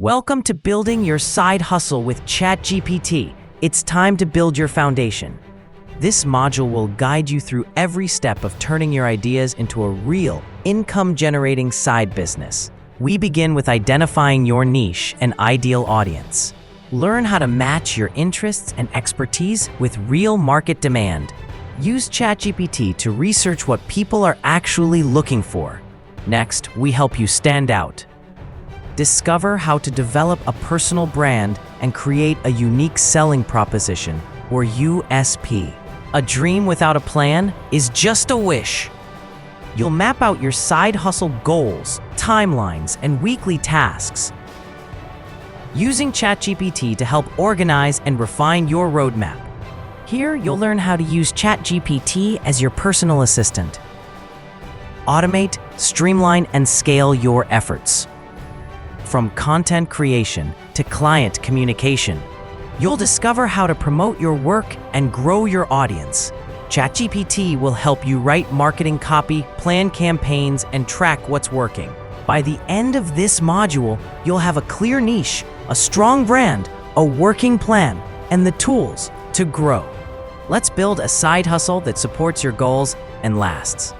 Welcome to Building Your Side Hustle with ChatGPT. It's time to build your foundation. This module will guide you through every step of turning your ideas into a real, income-generating side business. We begin with identifying your niche and ideal audience. Learn how to match your interests and expertise with real market demand. Use ChatGPT to research what people are actually looking for. Next, we help you stand out. Discover how to develop a personal brand and create a unique selling proposition, or USP. A dream without a plan is just a wish. You'll map out your side hustle goals, timelines, and weekly tasks. Using ChatGPT to help organize and refine your roadmap. Here, you'll learn how to use ChatGPT as your personal assistant. Automate, streamline, and scale your efforts. From content creation to client communication, you'll discover how to promote your work and grow your audience. ChatGPT will help you write marketing copy, plan campaigns, and track what's working. By the end of this module, you'll have a clear niche, a strong brand, a working plan, and the tools to grow. Let's build a side hustle that supports your goals and lasts.